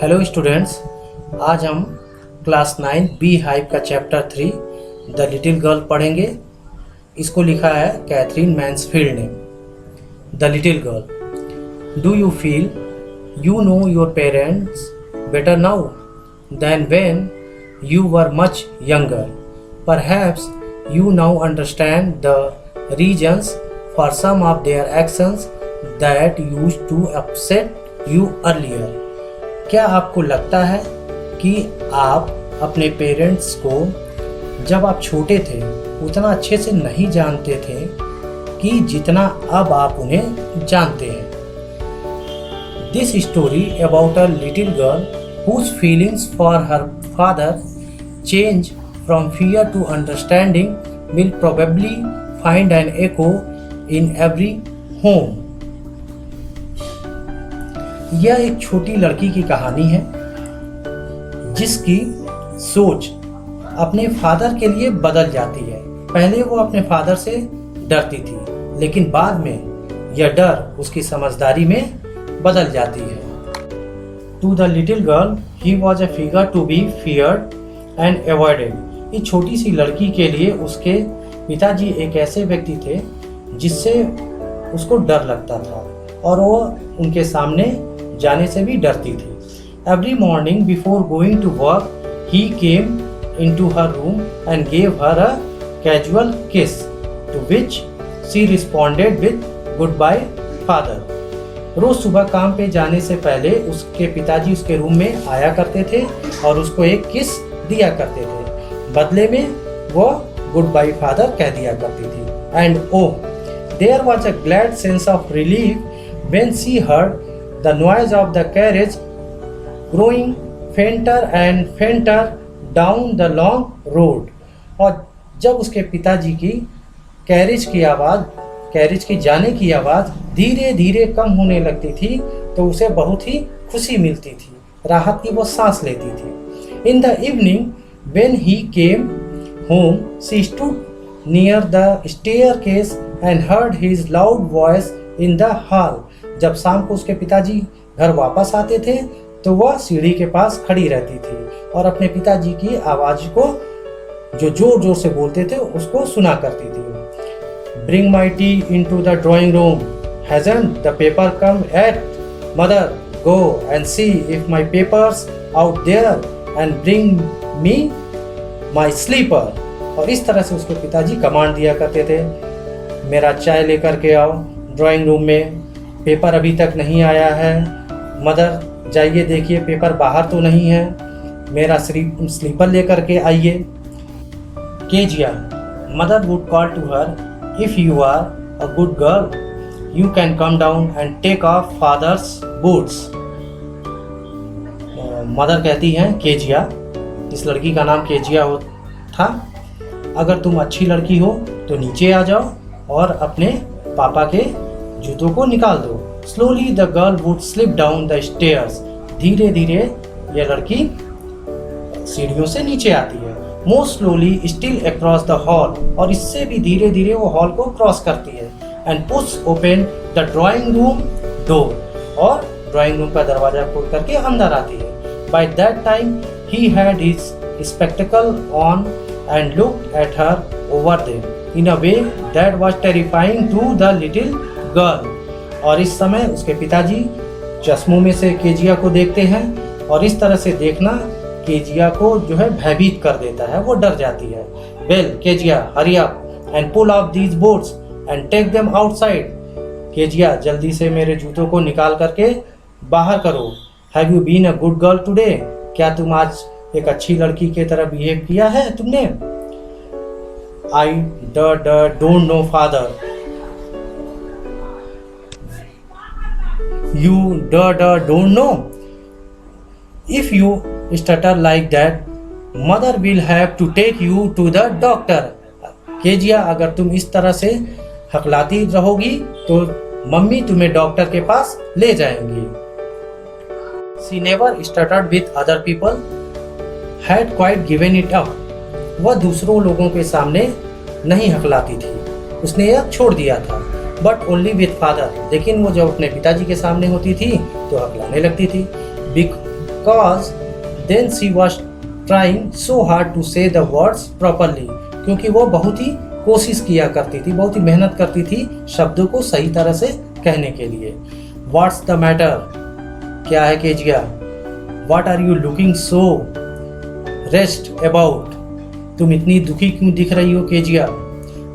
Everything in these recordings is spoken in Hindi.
हेलो स्टूडेंट्स, आज हम क्लास 9 बी हाइव का चैप्टर 3 द लिटिल गर्ल पढ़ेंगे। इसको लिखा है कैथरीन मैन्सफील्ड ने। The little girl, do you feel you know your parents better now than when you were much younger? Perhaps you now understand the reasons for some of their actions that used to upset you earlier. क्या आपको लगता है कि आप अपने पेरेंट्स को जब आप छोटे थे उतना अच्छे से नहीं जानते थे कि जितना अब आप उन्हें जानते हैं? This story about a little girl whose feelings for her father change from fear to understanding will probably find an echo in every home. यह एक छोटी लड़की की कहानी है जिसकी सोच अपने फादर के लिए बदल जाती है। पहले वो अपने फादर से डरती थी, लेकिन बाद में यह डर उसकी समझदारी में बदल जाती है। To the little girl he was a figure to be feared and avoided. इस छोटी सी लड़की के लिए उसके पिताजी एक ऐसे व्यक्ति थे जिससे उसको डर लगता था और वो उनके सामने जाने से भी डरती थी। Every morning before going to work he came into her room and gave her a casual kiss to which she responded with good bye father. रोज सुबह काम पे जाने से पहले उसके पिताजी उसके रूम में आया करते थे और उसको एक किस दिया करते थे। बदले में वो गुड बाय फादर कह दिया करती थी। And oh, there was a glad sense of relief when she heard the noise of the carriage growing fainter and fainter down the long road. और जब उसके पिताजी की कैरेज की जाने की आवाज़ धीरे धीरे कम होने लगती थी तो उसे बहुत ही खुशी मिलती थी, राहत की वो सांस लेती थी। In the evening when he came home she stood near the staircase and heard his loud voice in the hall. जब शाम को उसके पिताजी घर वापस आते थे तो वह सीढ़ी के पास खड़ी रहती थी और अपने पिताजी की आवाज़ को जो जोर जोर से बोलते थे उसको सुना करती थी। Bring my tea into the drawing room. Hasn't the paper come yet? Mother, go and see if my paper's out there and bring me my sleeper. और इस तरह से उसके पिताजी कमांड दिया करते थे, मेरा चाय लेकर के आओ ड्राइंग रूम में, पेपर अभी तक नहीं आया है। मदर, जाइए देखिए पेपर बाहर तो नहीं है, मेरा स्लीपर लेकर के आइए। Kezia, mother would call to her, if you are a good girl, you can come down and take off father's boots. Mother कहती हैं केजिया, इस लड़की का नाम केजिया था, अगर तुम अच्छी लड़की हो तो नीचे आ जाओ और अपने पापा के जूतों को निकाल दो। Slowly the girl would slip down the stairs. धीरे धीरे यह लड़की सीढ़ियों से नीचे आती है। More slowly still across the hall, और इससे भी धीरे धीरे वो हॉल को क्रॉस करती है। And push open the drawing room door, और ड्राइंग रूम का दरवाजा खोल करके अंदर आती है। By that time he had his spectacle on and looked at her over them in a way that was terrifying to the little girl. और इस समय उसके पिताजी चश्मों में से केजिया को देखते हैं और इस तरह से देखना केजिया को जो है भयभीत कर देता है, वो डर जाती है। Well Kezia, hurry up and pull off these boards and take them outside. Kezia, जल्दी से मेरे जूतों को निकाल करके बाहर करो। Have you been a good girl today? क्या तुम आज एक अच्छी लड़की की तरह बिहेव किया है तुमने? I don't know father. You don't know? If you stutter like that, mother will have to take you to the doctor. Kezia, अगर तुम इस तरह से हकलाती रहोगी तो मम्मी तुम्हें डॉक्टर के पास ले जाएंगी। She never stuttered with other people, had quite given it up. वह दूसरों लोगों के सामने नहीं हकलाती थी, उसने यह छोड़ दिया था। बट ओनली विथ फादर, लेकिन वो जब अपने पिताजी के सामने होती थी तो हकलाने लगती थी। cause then she was trying so hard to say the words properly, क्योंकि वो बहुत ही कोशिश किया करती थी, बहुत ही मेहनत करती थी शब्दों को सही तरह से कहने के लिए। What's the matter? क्या है Kezia? What are you looking so rest about? तुम इतनी दुखी क्यों दिख रही हो Kezia?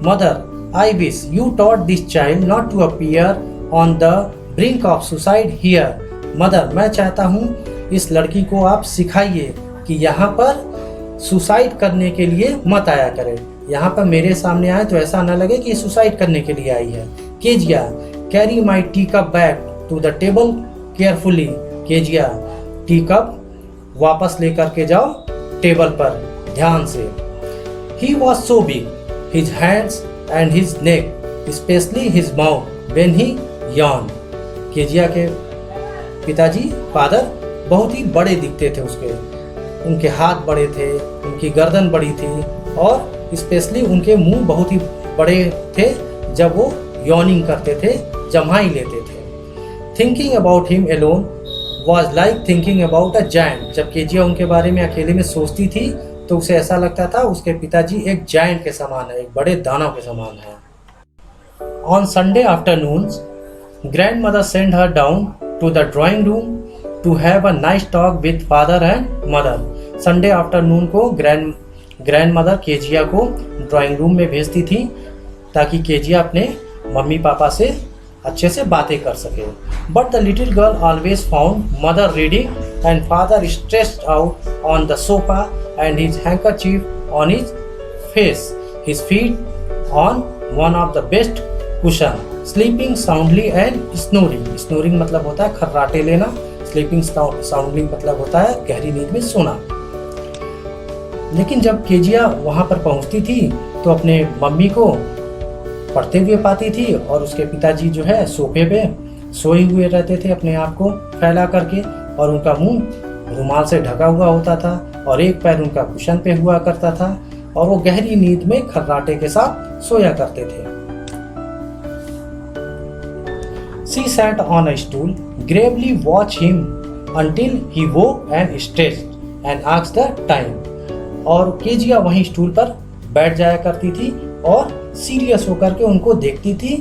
Mother, I wish you taught this child not to appear on the brink of suicide here. Mother, मैं चाहता हूँ इस लड़की को आप सिखाइए कि यहाँ पर सुसाइड करने के लिए मत आया करे। यहाँ पर मेरे सामने आए तो ऐसा न लगे कि सुसाइड करने के लिए आई है। Kezia, carry my tea cup back to the table carefully. Kezia, tea cup वापस लेकर के जाओ टेबल पर ध्यान से। He was so big, his hands and his neck, especially his mouth when he yawned. Kezia के पिताजी फादर बहुत ही बड़े दिखते थे उसके, उनके हाथ बड़े थे, उनकी गर्दन बड़ी थी और स्पेशली उनके मुंह बहुत ही बड़े थे जब वो यॉर्निंग करते थे, जम्हाई लेते थे। Thinking about him alone was like thinking about a giant. जब केजिया उनके बारे में अकेले में सोचती थी तो उसे ऐसा लगता था उसके पिताजी एक जायंट के समान है, एक बड़े दानव के समान है। On Sunday afternoons grandmother sent her down to the drawing room to have a nice talk with father and mother. Sunday afternoon को ग्रैंडमदर केजिया को ड्राइंग रूम में भेजती थी ताकि केजिया अपने मम्मी पापा से अच्छे से बातें कर सके। But the little girl always found mother reading and father stressed out on the sofa and his handkerchief on his face, his feet on one of the best cushion, sleeping soundly and snoring. Snoring मतलब होता है खर्राटे लेना, स्लीपिंग साउंडली मतलब होता है गहरी नींद में सोना। लेकिन जब केजिया वहाँ पर पहुँचती थी तो अपने मम्मी को पढ़ते हुए पाती थी और उसके पिताजी जो है सोफे पे सोए हुए रहते थे अपने आप को फैला करके, और उनका मुंह रुमाल से ढका हुआ होता था और एक पैर उनका कुशन पे हुआ करता था और वो गहरी नींद में खर्राटे के साथ सोया करते थे। She sat on a stool, gravely watched him until he woke and stretched and asked the time. और केजिया वहीं स्टूल पर बैठ जाया करती थी और सीरियस होकर के उनको देखती थी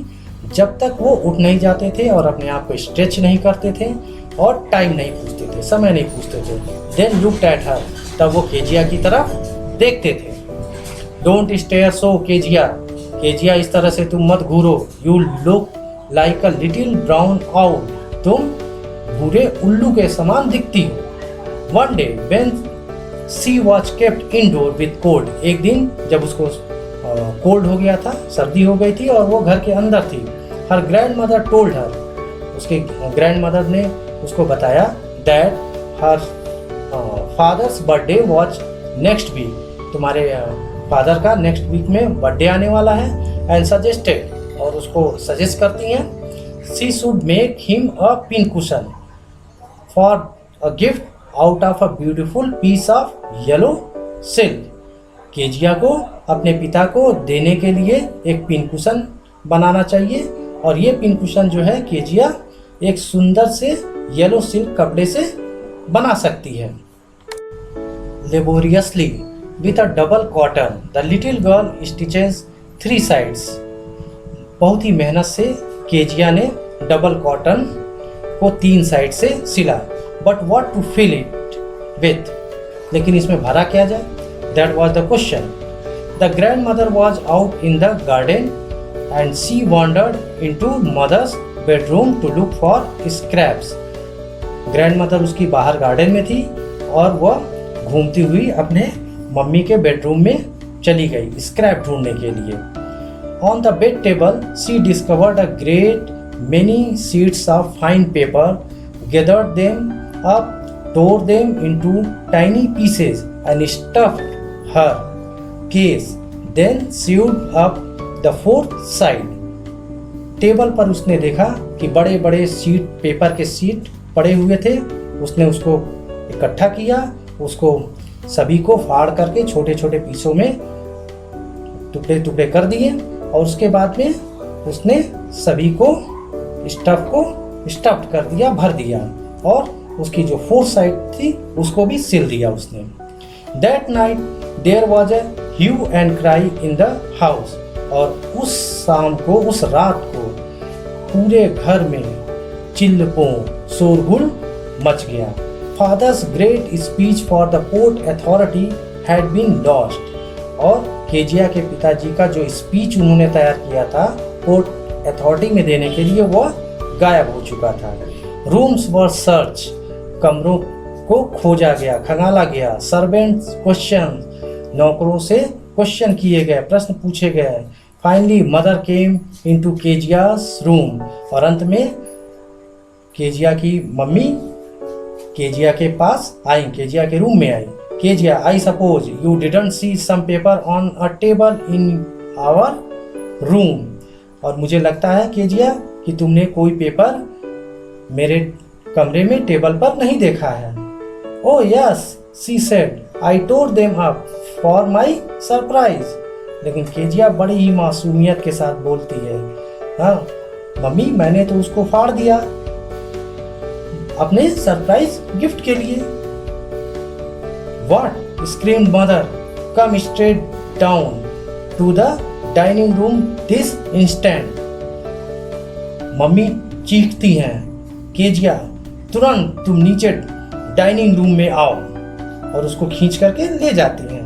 जब तक वो उठ नहीं जाते थे और अपने आप को स्ट्रेच नहीं करते थे और टाइम नहीं पूछते थे, समय नहीं पूछते थे। Then looked at her, तब वो केजिया की तरफ देखते थे। Don't stare so, Kezia. Kezia, इस तरह से तुम मत घूरो। You look like a little brown owl, तुम भूरे उल्लू के समान दिखती हो। One day when she was kept indoor with cold, एक दिन जब उसको कोल्ड हो गया था, सर्दी हो गई थी और वो घर के अंदर थी। her grandmother told her, उसके ग्रैंडमदर ने उसको बताया that her father's birthday was next week, तुम्हारे फादर का नेक्स्ट वीक में बर्थडे आने वाला है। and suggested, और उसको सजेस्ट करती हैं she should make him a pin cushion for a gift out of a beautiful piece of yellow silk. Kezia को अपने पिता को देने के लिए एक पिन कुशन बनाना चाहिए और ये पिन कुशन जो है केजिया एक सुंदर से येलो सिल्क कपड़े से बना सकती है। Laboriously with a double cotton, the little girl stitches 3 sides. बहुत ही मेहनत से केजिया ने डबल कॉटन को 3 साइड से सिला। But what to fill it with, लेकिन इसमें भरा क्या जाए? That was the question. The grandmother was out in the garden and she wandered into mother's bedroom to look for scraps. Grandmother उसकी बाहर गार्डन में थी और वह घूमती हुई अपने मम्मी के बेडरूम में चली गई स्क्रैप ढूंढने के लिए। On the bed table, she discovered a great many sheets of fine paper, gathered them up, tore them into tiny pieces, and stuffed her case. Then sewed up the 4th side. Table पर उसने देखा कि बड़े बड़े शीट पेपर के शीट पड़े हुए थे। उसने उसको इकट्ठा किया, उसको सभी को फाड़ करके छोटे छोटे पीसों में टुकड़े टुकड़े कर दिए और उसके बाद में उसने सभी को स्टफ्ड कर दिया, भर दिया और उसकी जो फोर्थ साइड थी उसको भी सिल दिया उसने। That night there was a hue and cry in the house, और उस शाम को, उस रात को पूरे घर में चिल्लपों शोरगुल मच गया। Father's great speech for the port authority had been lost, और केजिया के पिताजी का जो स्पीच उन्होंने तैयार किया था पोर्ट अथॉरिटी में देने के लिए, वह गायब हो चुका था। रूम्स वर सर्च, कमरों को खोजा गया, खंगाला गया। सर्वेंट्स क्वेश्चन, नौकरों से क्वेश्चन किए गए, प्रश्न पूछे गए। Finally mother came into Kezia's room, और अंत में केजिया की मम्मी केजिया के पास आई, केजिया के रूम में आई। Kezia, I suppose you didn't see some paper on a table in our room, और मुझे लगता है केजिया कि तुमने कोई पेपर मेरे कमरे में टेबल पर नहीं देखा है। Oh yes, she said, I tore them up for my surprise. लेकिन केजिया बड़ी ही मासूमियत के साथ बोलती है, हाँ मम्मी मैंने तो उसको फाड़ दिया अपने सरप्राइज गिफ्ट के लिए। What? Screamed mother. Come straight down to the dining room this instant. मम्मी चीखती हैं, केजिया तुरंत तुम नीचे डाइनिंग रूम में आओ, और उसको खींच करके ले जाती हैं।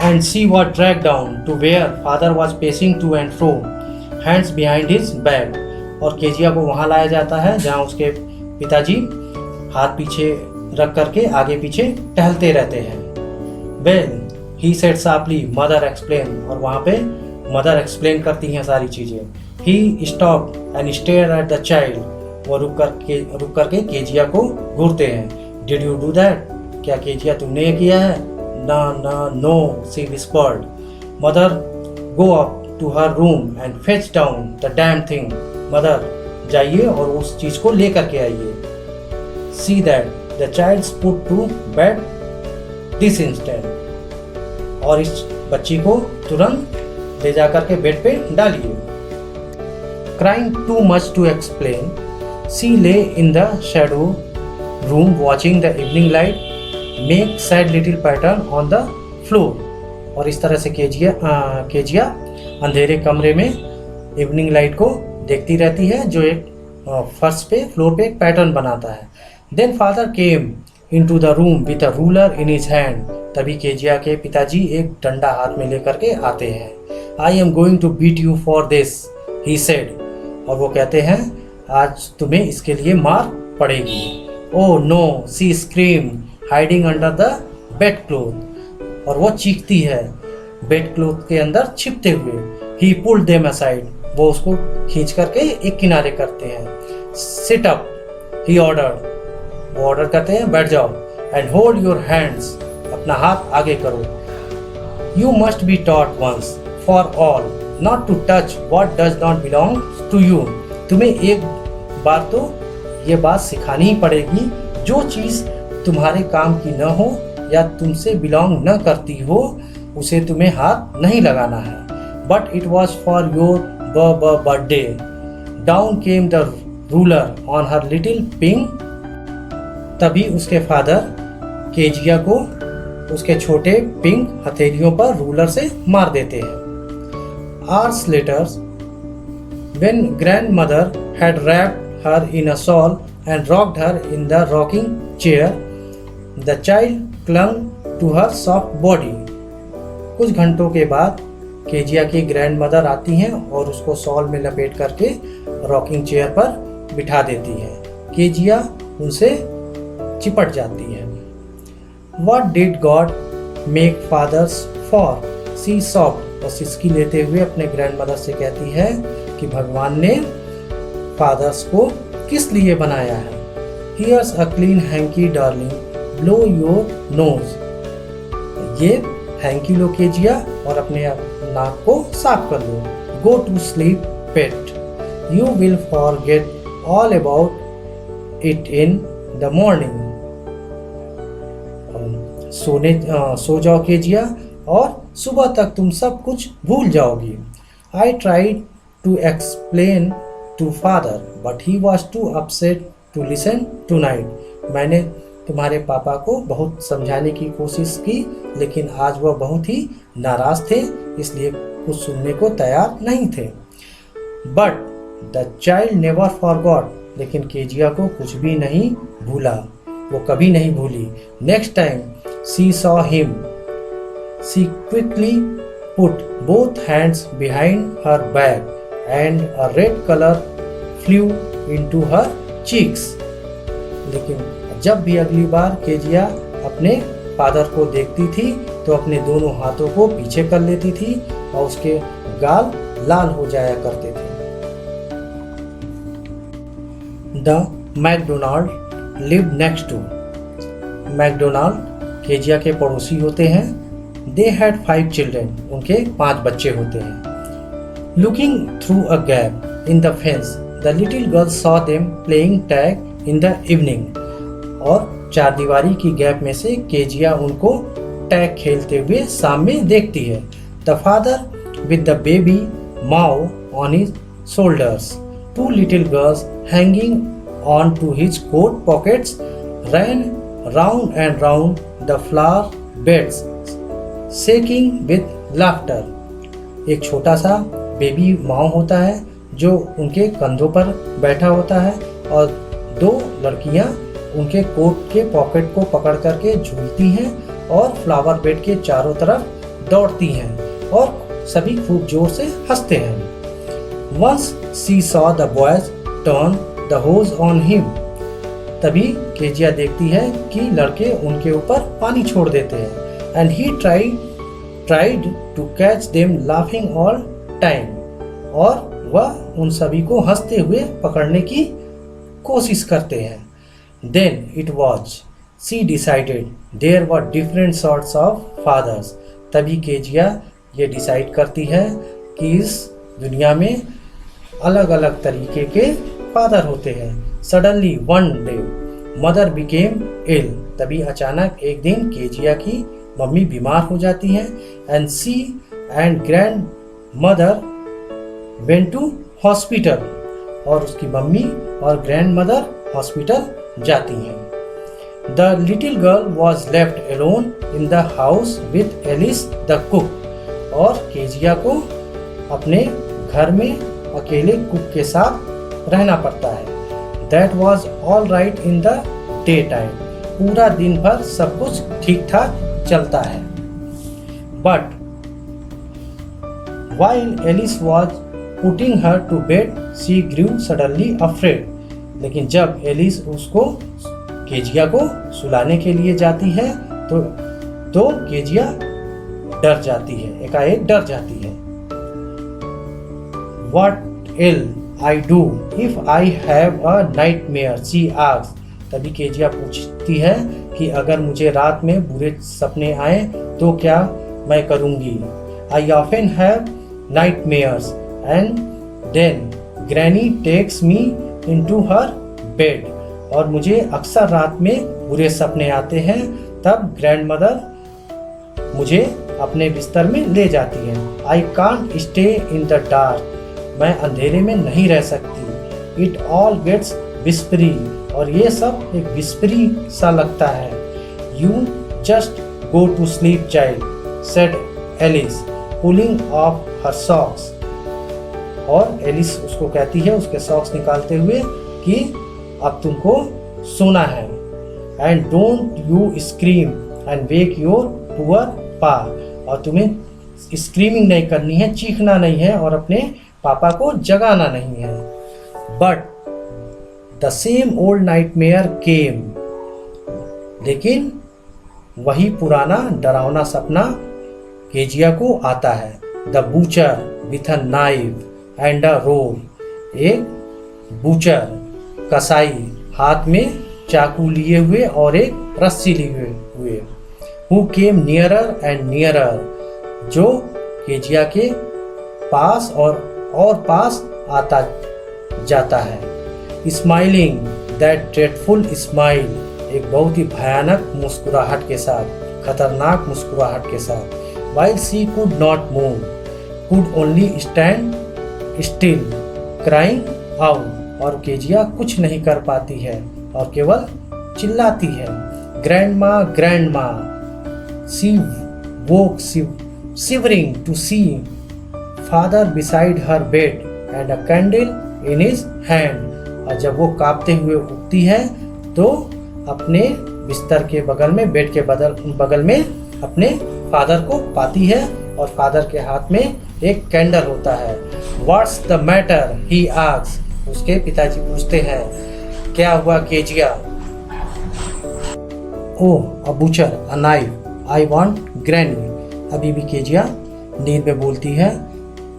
And she was dragged down to where father was pacing to and fro, hands behind his back. और केजिया को वहाँ लाया जाता है जहाँ उसके पिताजी हाथ पीछे रख करके आगे पीछे टहलते रहते हैं। Well he said sharply, mother explain, और वहाँ पे मदर एक्सप्लेन करती हैं सारी चीज़ें। He stop and stare at the child, वो रुक करके केजिया को घूरते हैं। डिड यू डू दैट, क्या केजिया तुमने ये किया है? ना ना no, she whispered. Mother go up to her room and fetch down the damn thing, mother जाइए और उस चीज़ को ले करके आइए। See that the child put to bed this instant, और इस बच्ची को तुरंत ले जा करके बेड पे डालिए। Crying too much to explain, she lay in the shadow room watching the evening light make sad little pattern on the floor, और इस तरह से केजिया अंधेरे कमरे में इवनिंग लाइट को देखती रहती है जो एक फर्श पे, फ्लोर पे एक पैटर्न बनाता है। Then father came into the room with a ruler in his hand, तभी केजिया के पिताजी एक डंडा हाथ में लेकर के आते हैं। I am going to beat you for this, he said, और वो कहते हैं आज तुम्हें इसके लिए मार पड़ेगी। Oh no, she scream hiding under the bed cloth, और वो चीखती है बेड क्लोथ के अंदर छिपते हुए। ही पुल्ड देम असाइड, वो उसको खींच करके एक किनारे करते हैं। सिट अप, ही ऑर्डर्ड, वो ऑर्डर करते हैं बैठ जाओ। एंड होल्ड योर हैंड्स, अपना हाथ आगे करो। You must be taught once for all not to touch what does not belong to you, तुम्हें एक बार तो ये बात सिखानी ही पड़ेगी, जो चीज़ तुम्हारे काम की न हो या तुमसे बिलोंग न करती हो उसे तुम्हें हाथ नहीं लगाना है। But it was for your birthday. Down came the ruler on her little pink, तभी उसके फादर केजिया को उसके छोटे पिंक हथेलियों पर रूलर से मार देते हैं। Hours later, when grandmother had wrapped her in a shawl and rocked her in the rocking chair, the child clung to her soft body. कुछ घंटों के बाद केजिया की ग्रैंडमदर आती हैं और उसको शॉल में लपेट करके रॉकिंग चेयर पर बिठा देती हैं। केजिया उनसे चिपट जाती है। What did God make fathers for? She sobbed, और सिसकी लेते हुए अपने ग्रैंडमदर से कहती है कि भगवान ने फादर्स को किस लिए बनाया है। Here's a clean hanky darling, blow your nose. ये हैंकी लो केजिया और अपने नाक को साफ कर लो। Go to sleep pet, you will forget all about it in the morning. सो जाओ केजिया और सुबह तक तुम सब कुछ भूल जाओगी। I tried to explain to father, but he was too upset to listen tonight. मैंने तुम्हारे पापा को बहुत समझाने की कोशिश की, लेकिन आज वह बहुत ही नाराज थे, इसलिए कुछ सुनने को तैयार नहीं थे। But the child never forgot, लेकिन केजिया को कुछ भी नहीं भूला, वो कभी नहीं भूली। Next time she saw him, she quickly put both hands behind her back and a red colour flu into her cheeks. लेकिन जब भी अगली बार केजिया अपने फादर को देखती थी तो अपने दोनों हाथों को पीछे कर लेती थी और उसके गाल लाल हो जाया करते थे। The Macdonald live next to. Macdonald Kezia के पड़ोसी होते हैं। दे हैड 5 चिल्ड्रन, उनके 5 बच्चे होते हैं। Looking through a gap in the fence the little girl saw them playing tag in the evening. और चारदीवारी की गैप में से केजिया उनको टैग खेलते हुए शाम में देखती है। The father with the baby Mao on his shoulders, 2 little girls hanging on to his coat pockets ran round and round the flower beds shaking with laughter। एक छोटा सा बेबी माओ होता है जो उनके कंधों पर बैठा होता है और 2 लड़कियां उनके कोट के पॉकेट को पकड़ करके झूलती हैं और फ्लावर बेड के चारों तरफ दौड़ती हैं और सभी खूब जोर से हंसते हैं। Once she saw the boys turn the hose on him। तभी केजिया देखती है कि लड़के उनके ऊपर पानी छोड़ देते हैं। And he tried to catch them laughing all time। और वह उन सभी को हंसते हुए पकड़ने की कोशिश करते हैं। Then it was she decided there were different sorts of fathers। तभी केजिया ये डिसाइड करती है कि इस दुनिया में अलग अलग तरीके के फादर होते हैं। Suddenly one day mother became ill। तभी अचानक एक दिन केजिया की मम्मी बीमार हो जाती हैं। And she and grandmother went to hospital। और उसकी मम्मी और ग्रैंडमदर हॉस्पिटल जाती हैं। The little girl was left alone in the house with Alice the cook। और केजिया को अपने घर में अकेले कुक के साथ रहना पड़ता है। That was all right in the daytime। पूरा दिन भर सब कुछ ठीक ठाक चलता है। But while Alice was putting her to bed, she grew suddenly afraid। लेकिन जब एलिस उसको केजिया को सुलाने के लिए जाती है तो केजिया डर जाती है, एकाएक डर जाती है। What will I do if I have a nightmare? she asks। तभी केजिया पूछती है कि अगर मुझे रात में बुरे सपने आए तो क्या मैं करूंगी। I often have nightmares and then Granny takes me into her bed। और मुझे अक्सर रात में बुरे सपने आते हैं, तब ग्रैंडमदर मुझे अपने बिस्तर में ले जाती है। I can't stay in the dark। मैं अंधेरे में नहीं रह सकती। It all gets whispery। और ये सब एक विस्परी सा लगता है। You just go to sleep child, said Alice, pulling off her socks। और एलिस उसको कहती है उसके सॉक्स निकालते हुए कि अब तुमको सोना है। And don't you scream and wake your poor पा। और तुम्हें स्क्रीमिंग नहीं करनी है, चीखना नहीं है और अपने पापा को जगाना नहीं है। But the same old nightmare came. लेकिन वही पुराना डरावना सपना केजिया को आता है। The butcher with a knife and a rope. एक बूचर कसाई हाथ में चाकू लिए हुए और एक रस्सी लिए हुए। Who came nearer and nearer. जो केजिया के पास और पास आता जाता है। Smiling that dreadful smile. एक बहुत ही भयानक मुस्कुराहट के साथ, खतरनाक मुस्कुराहट के साथ। While she could not move, could only stand still, crying out। और केजिया कुछ नहीं कर पाती है और केवल चिल्लाती है, grandma grandma. She woke shivering to see father beside her bed and a candle in his hand। और जब वो कांपते हुए उठती है तो अपने बिस्तर के बगल में, बेड के बगल में अपने फादर को पाती है और फादर के हाथ में एक कैंडल होता है। What's the matter? he asks। उसके पिताजी पूछते हैं, क्या हुआ Kezia? Oh, a butcher, a knife, I want granny। अभी भी केजिया नींद में बोलती है,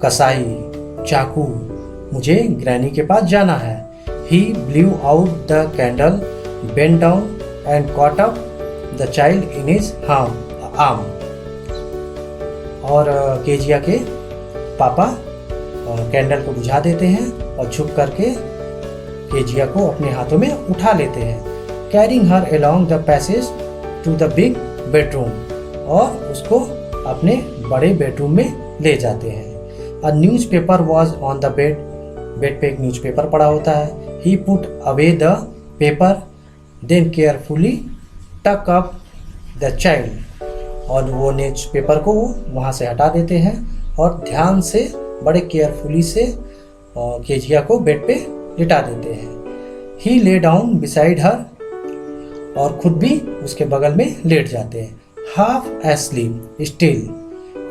कसाई, चाकू, मुझे ग्रैनी के पास जाना है। He blew out the candle, bent down and caught up the child in his arm। और केजिया के पापा कैंडल को बुझा देते हैं और झुक करके केजिया को अपने हाथों में उठा लेते हैं। Carrying her along the passage to the big bedroom। और उसको अपने बड़े बेडरूम में ले जाते हैं। A newspaper was on the bed। Bed पे एक न्यूज़पेपर पड़ा होता है। He put away the paper, then carefully tuck up the child। और वो न्यूज़पेपर को वहाँ से हटा देते हैं और ध्यान से, बड़े केयरफुली से केजिया को बेड पे लिटा देते हैं। He lay down beside her। और खुद भी उसके बगल में लेट जाते हैं। Half asleep,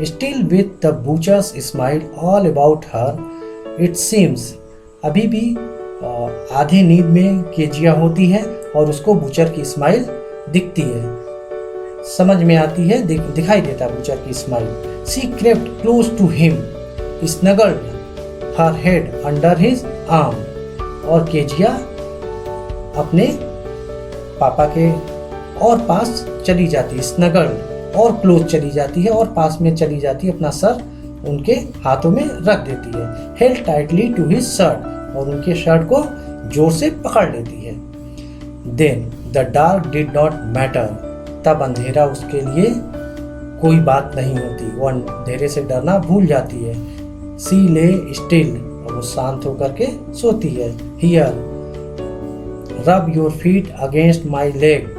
still with the butcher's smile all about her, it seems। अभी भी आधे नींद में केजिया होती है और उसको बूचर की स्माइल दिखती है, समझ में आती है, दिखाई देता है बूचर की smile. She crept close to him, snuggled her head under his arm। और केजिया अपने पापा के और पास चली जाती है, स्नगल्ड, और क्लोज चली जाती है और पास में चली जाती है, अपना सर उनके हाथों में रख देती है। Held tightly to his shirt. और उनके शर्ट को जोर से पकड़ लेती है। Then the dark did not matter. तब अंधेरा उसके लिए कोई बात नहीं होती, वो अंधेरे से डरना भूल जाती है। सी ले स्टिल। और वो शांत होकर के सोती है। Here rub your feet against my leg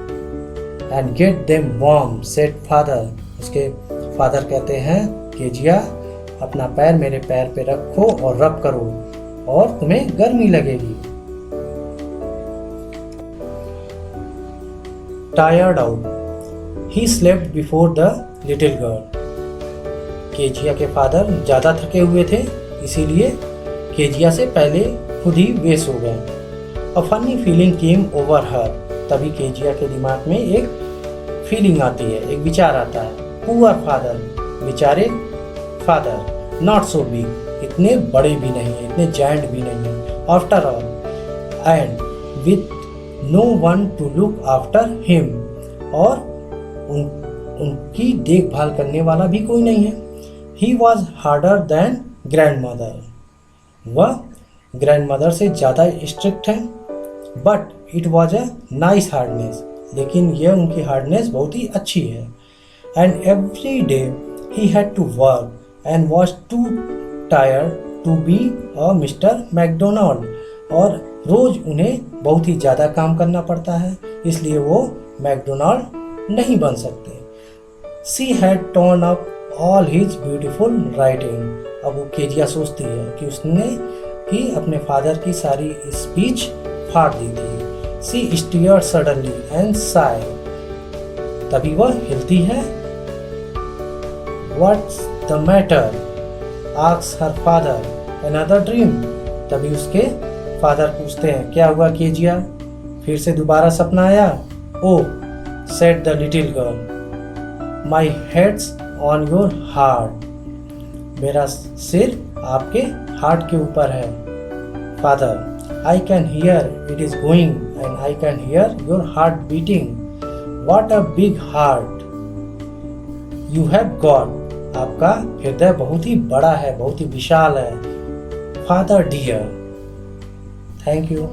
and get them warm, said father। उसके फादर कहते हैं, केजिया अपना पैर मेरे पैर पे रखो और रब करो और तुम्हें गर्मी लगेगी। Tired out, he slept before the little girl। Kezia के फादर ज्यादा थके हुए थे, इसीलिए केजिया से पहले खुद ही बेस हो गए। A funny feeling came over her। तभी केजिया के दिमाग में एक फीलिंग आती है, एक विचार आता है। पुअर फादर, बेचारे फादर, नॉट सो बिग, इतने बड़े भी नहीं है, इतने जायंट भी नहीं है। After all and with no one to look after him. और उनकी देखभाल करने वाला भी कोई नहीं है। He was harder than grandmother. वह ग्रैंड मदर से ज़्यादा स्ट्रिक्ट है। But it was a nice hardness. लेकिन यह उनकी हार्डनेस बहुत ही अच्छी है। And every day he had to work and was too tired to be a Mr Macdonald. और रोज उन्हें बहुत ही ज़्यादा काम करना पड़ता है, इसलिए वो मैकडोनाल्ड नहीं बन सकते। She had turn up all his beautiful writing. अब वो केजिया सोचती है कि उसने ही अपने फादर की सारी स्पीच फाड़ दी थी। She stirred suddenly and sighed। तभी वह हिलती है। What's the matter? asks her father। Another dream। तभी उसके फादर पूछते हैं, क्या हुआ केजिया? फिर से दोबारा सपना आया? Oh, said the little girl, my head's on your heart। मेरा सिर आपके हार्ट के ऊपर है। Father, I can hear it is going and I can hear your heart beating। What a big heart you have got। आपका हृदय बहुत ही बड़ा है, बहुत ही विशाल है। Father dear, thank you।